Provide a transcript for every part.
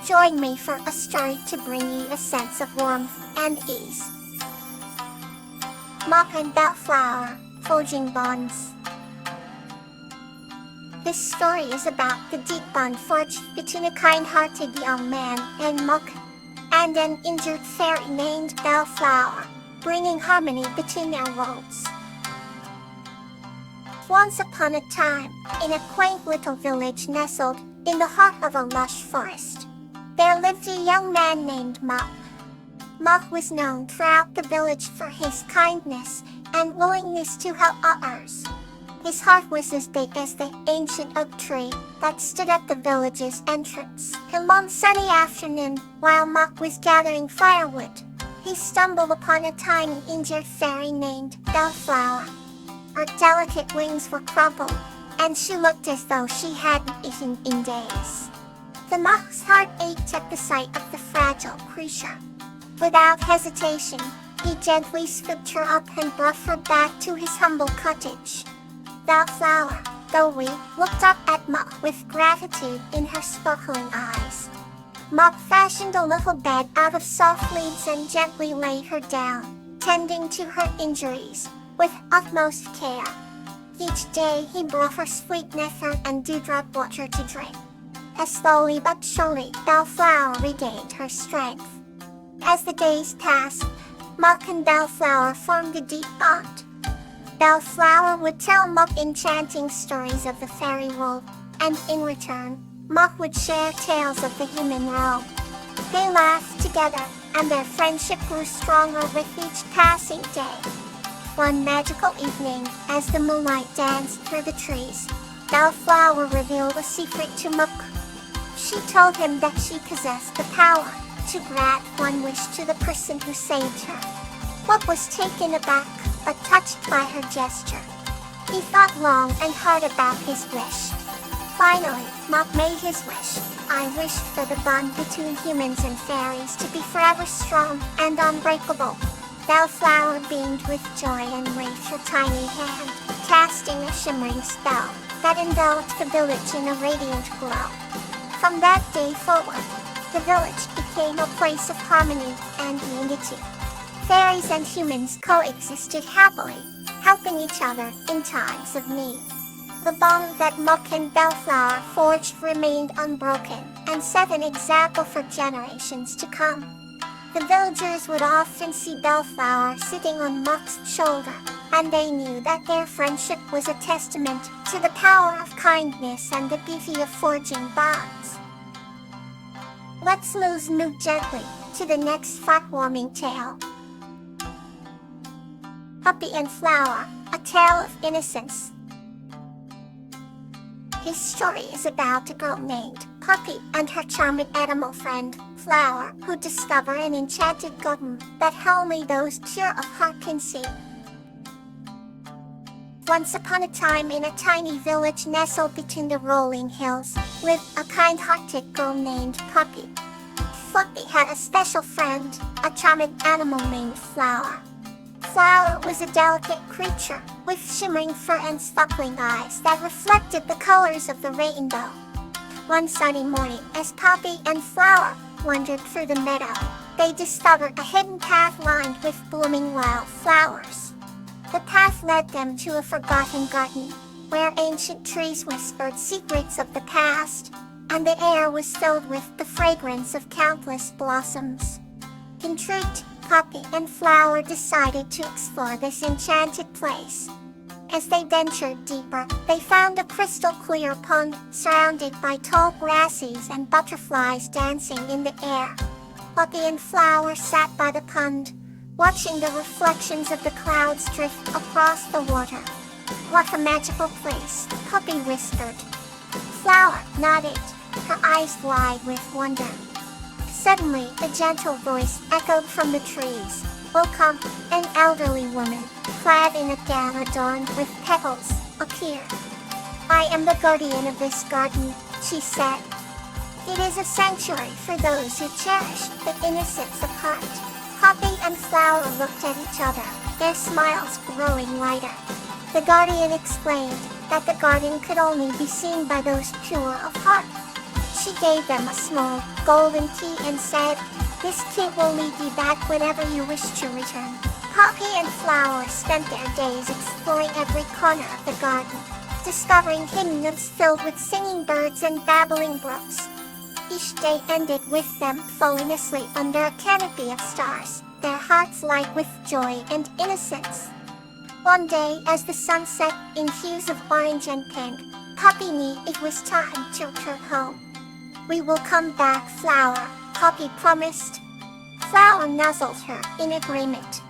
Join me for a story to bring you a sense of warmth and ease. Mock and Bellflower, Forging Bonds. This story is about the deep bond forged between a kind-hearted young man named Mock and an injured fairy named Bellflower, bringing harmony between their worlds. Once upon a time, in a quaint little village nestled in the heart of a lush forest, there lived a young man named Mock. Mock was known throughout the village for his kindness and willingness to help others. His heart was as big as the ancient oak tree that stood at the village's entrance. And one sunny afternoon, while Mock was gathering firewood, he stumbled upon a tiny injured fairy named Bellflower. Her delicate wings were crumpled, and she looked as though she hadn't eaten in days. The Mock's heart ached at the sight of the fragile creature. Without hesitation, he gently scooped her up and brought her back to his humble cottage. Bellflower, though looked up at Mock with gratitude in her sparkling eyes. Mock fashioned a little bed out of soft leaves and gently laid her down, tending to her injuries with utmost care. Each day he brought her sweet nectar and dewdrop water to drink. As slowly but surely, Bellflower regained her strength. As the days passed, Mock and Bellflower formed a deep bond. Bellflower would tell Mock enchanting stories of the fairy world, and in return, Mock would share tales of the human realm. They laughed together, and their friendship grew stronger with each passing day. One magical evening, as the moonlight danced through the trees, Bellflower revealed a secret to Mock. She told him that she possessed the power to grant one wish to the person who saved her. Mock was taken aback, but touched by her gesture. He thought long and hard about his wish. Finally, Mock made his wish. I wish for the bond between humans and fairies to be forever strong and unbreakable. Bellflower beamed with joy and waved her tiny hand, casting a shimmering spell that enveloped the village in a radiant glow. From that day forward, the village became a place of harmony and unity. Fairies and humans coexisted happily, helping each other in times of need. The bond that Mock and Bellflower forged remained unbroken and set an example for generations to come. The villagers would often see Bellflower sitting on Mock's shoulder, and they knew that their friendship was a testament to the power of kindness and the beauty of forging bonds. Let's move gently to the next heartwarming tale. Puppy and Flower, A Tale of Innocence. His story is about a girl named Puppy and her charming animal friend, Flower, who discover an enchanted garden that only those pure of heart can see. Once upon a time, in a tiny village nestled between the rolling hills, lived a kind-hearted girl named Puppy. Puppy had a special friend, a charming animal named Flower. Flower was a delicate creature with shimmering fur and sparkling eyes that reflected the colors of the rainbow. One sunny morning, as Puppy and Flower wandered through the meadow, they discovered a hidden path lined with blooming wild flowers. The path led them to a forgotten garden, where ancient trees whispered secrets of the past, and the air was filled with the fragrance of countless blossoms. Intrigued, Puppy and Flower decided to explore this enchanted place. As they ventured deeper, they found a crystal-clear pond surrounded by tall grasses and butterflies dancing in the air. Puppy and Flower sat by the pond, watching the reflections of the clouds drift across the water. "What a magical place," Puppy whispered. Flower nodded, her eyes wide with wonder. Suddenly, a gentle voice echoed from the trees. "Welcome," an elderly woman, clad in a gown adorned with petals, appeared. "I am the guardian of this garden," she said. "It is a sanctuary for those who cherish the innocence of heart." Puppy and Flower looked at each other, their smiles growing wider. The guardian explained that the garden could only be seen by those pure of heart. She gave them a small, golden key and said, "This key will lead you back whenever you wish to return." Poppy and Flower spent their days exploring every corner of the garden, discovering hidden nooks filled with singing birds and babbling brooks. Each day ended with them falling asleep under a canopy of stars, their hearts light with joy and innocence. One day, as the sun set in hues of orange and pink, Poppy knew it was time to return home. "We will come back, Flower," Poppy promised. Flower nuzzled her in agreement.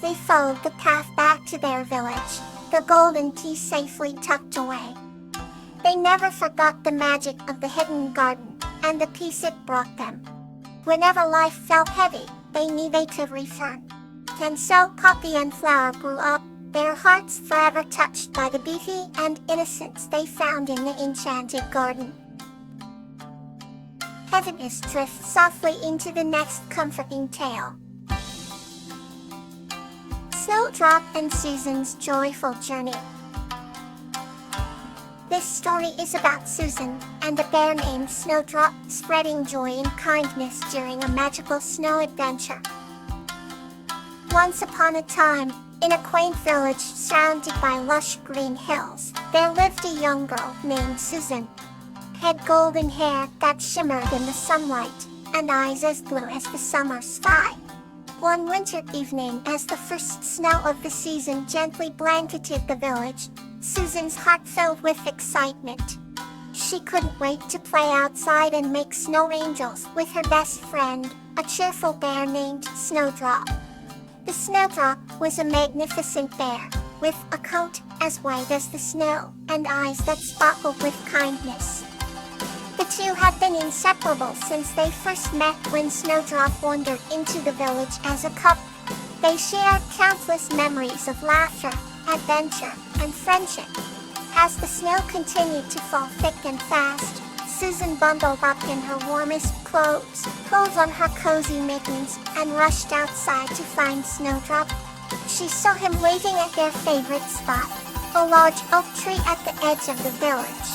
They followed the path back to their village, the golden key safely tucked away. They never forgot the magic of the hidden garden and the peace it brought them. Whenever life felt heavy, they knew they could return. And so Poppy and Flower grew up, their hearts forever touched by the beauty and innocence they found in the enchanted garden. Heaviness drifts softly into the next comforting tale. Snowdrop and Susan's Joyful Journey. This story is about Susan and a bear named Snowdrop spreading joy and kindness during a magical snow adventure. Once upon a time, in a quaint village surrounded by lush green hills, there lived a young girl named Susan. Had golden hair that shimmered in the sunlight, and eyes as blue as the summer sky. One winter evening, as the first snow of the season gently blanketed the village, Susan's heart filled with excitement. She couldn't wait to play outside and make snow angels with her best friend, a cheerful bear named Snowdrop. The Snowdrop was a magnificent bear, with a coat as white as the snow and eyes that sparkled with kindness. The two had been inseparable since they first met when Snowdrop wandered into the village as a couple. They shared countless memories of laughter, adventure, and friendship. As the snow continued to fall thick and fast, Susan bundled up in her warmest clothes, pulled on her cozy mittens, and rushed outside to find Snowdrop. She saw him waiting at their favorite spot, a large oak tree at the edge of the village.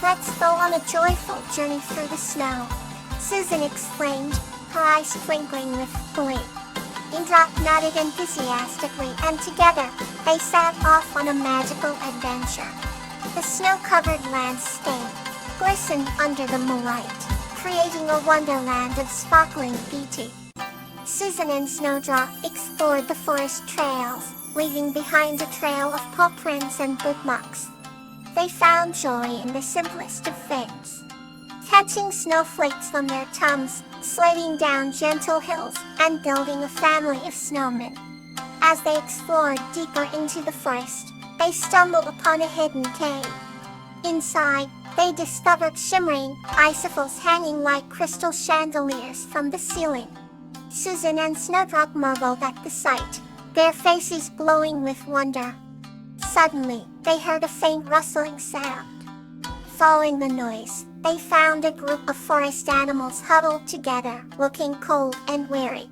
"Let's go on a joyful journey through the snow," Susan exclaimed, her eyes twinkling with glee. Snowdrop nodded enthusiastically, and together, they set off on a magical adventure. The snow-covered landscape glistened under the moonlight, creating a wonderland of sparkling beauty. Susan and Snowdrop explored the forest trails, leaving behind a trail of paw prints and bookmarks. They found joy in the simplest of things, catching snowflakes on their tongues, sledding down gentle hills, and building a family of snowmen. As they explored deeper into the forest, they stumbled upon a hidden cave. Inside, they discovered shimmering icicles hanging like crystal chandeliers from the ceiling. Susan and Snowdrop marveled at the sight, their faces glowing with wonder. Suddenly, they heard a faint rustling sound. Following the noise, they found a group of forest animals huddled together, looking cold and weary.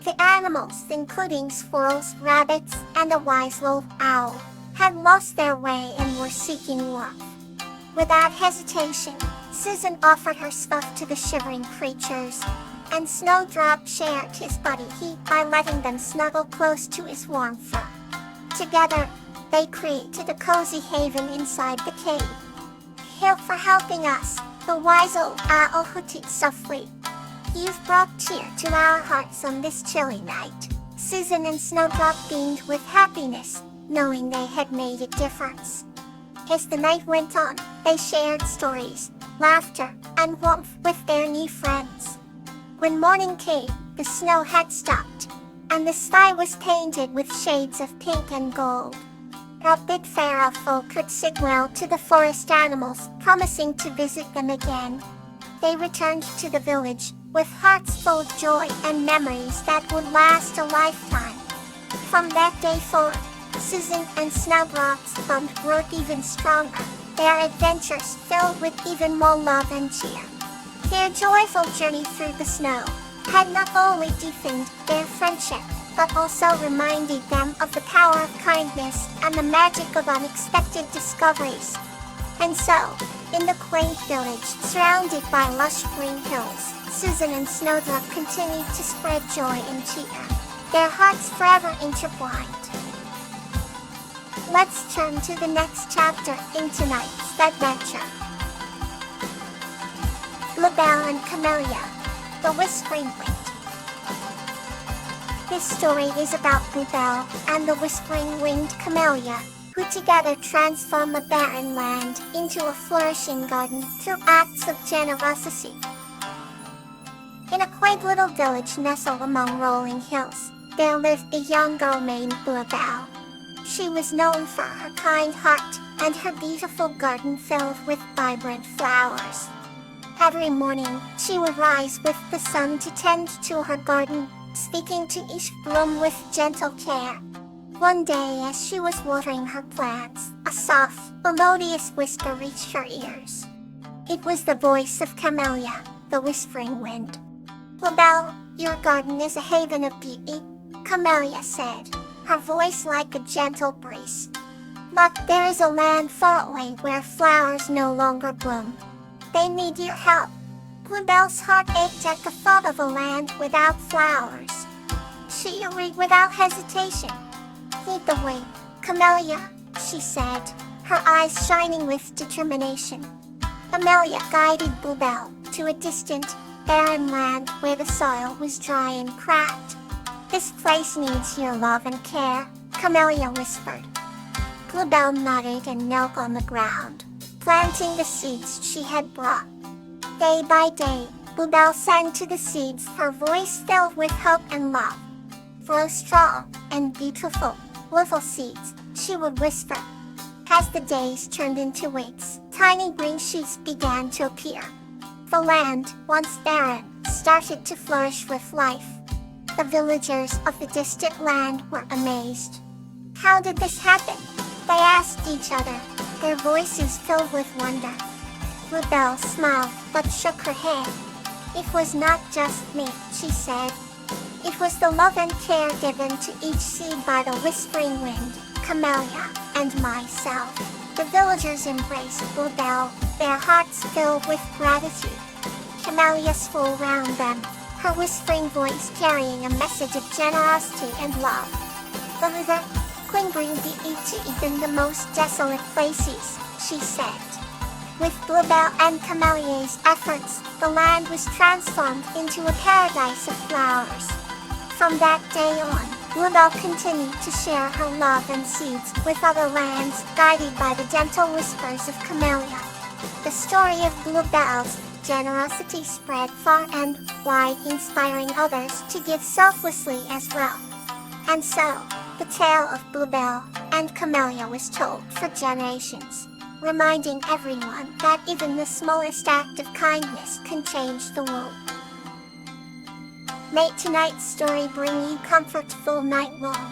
The animals, including squirrels, rabbits, and a wise wolf owl, had lost their way and were seeking warmth. Without hesitation, Susan offered her stuff to the shivering creatures, and Snowdrop shared his body heat by letting them snuggle close to his warm fur. Together, they created a cozy haven inside the cave. "Here for helping us," the wise old owl hooted softly. "You've brought cheer to our hearts on this chilly night." Susan and Snowdrop beamed with happiness, knowing they had made a difference. As the night went on, they shared stories, laughter, and warmth with their new friends. When morning came, the snow had stopped, and the sky was painted with shades of pink and gold. A big fairy folk could signal to the forest animals, promising to visit them again. They returned to the village, with hearts full of joy and memories that would last a lifetime. From that day forward, Susan and Snowdrop's bond grew even stronger, their adventures filled with even more love and cheer. Their joyful journey through the snow had not only deepened their friendship, but also reminded them of the power of kindness and the magic of unexpected discoveries. And so, In the quaint village, surrounded by lush green hills, Susan and Snowdrop continued to spread joy and cheer, their hearts forever intertwined. Let's turn to the next chapter in tonight's adventure. Bluebell and Camellia, the Whispering Wind. This story is about Bluebell and the Whispering Wind Camellia, who together transform a barren land into a flourishing garden through acts of generosity. In a quaint little village nestled among rolling hills, there lived a young girl named Bluebell. She was known for her kind heart and her beautiful garden filled with vibrant flowers. Every morning, she would rise with the sun to tend to her garden, speaking to each bloom with gentle care. One day, as she was watering her plants, a soft, melodious whisper reached her ears. It was the voice of Camellia, the Whispering Wind. "Bluebell, your garden is a haven of beauty," Camellia said, her voice like a gentle breeze. "But there is a land far away where flowers no longer bloom. They need your help." Bluebell's heart ached at the thought of a land without flowers. She agreed without hesitation. "Lead the way, Camellia," she said, her eyes shining with determination. Camellia guided Bluebell to a distant, barren land where the soil was dry and cracked. "This place needs your love and care," Camellia whispered. Bluebell nodded and knelt on the ground, planting the seeds she had brought. Day by day, Bluebell sang to the seeds, her voice filled with hope and love. "Grow strong and beautiful, little seeds," she would whisper. As the days turned into weeks, tiny green shoots began to appear. The land, once barren, started to flourish with life. The villagers of the distant land were amazed. "How did this happen?" they asked each other, their voices filled with wonder. Bluebell smiled but shook her head. "It was not just me," she said. "It was the love and care given to each seed by the Whispering Wind, Camellia, and myself." The villagers embraced Bluebell, their hearts filled with gratitude. Camellia flew around them, her whispering voice carrying a message of generosity and love. "The river can bring beauty to even the most desolate places," she said. With Bluebell and Camellia's efforts, the land was transformed into a paradise of flowers. From that day on, Bluebell continued to share her love and seeds with other lands, guided by the gentle whispers of Camellia. The story of Bluebell's generosity spread far and wide, inspiring others to give selflessly as well. And so, the tale of Bluebell and Camellia was told for generations, reminding everyone that even the smallest act of kindness can change the world. May tonight's story bring you comfortful night long.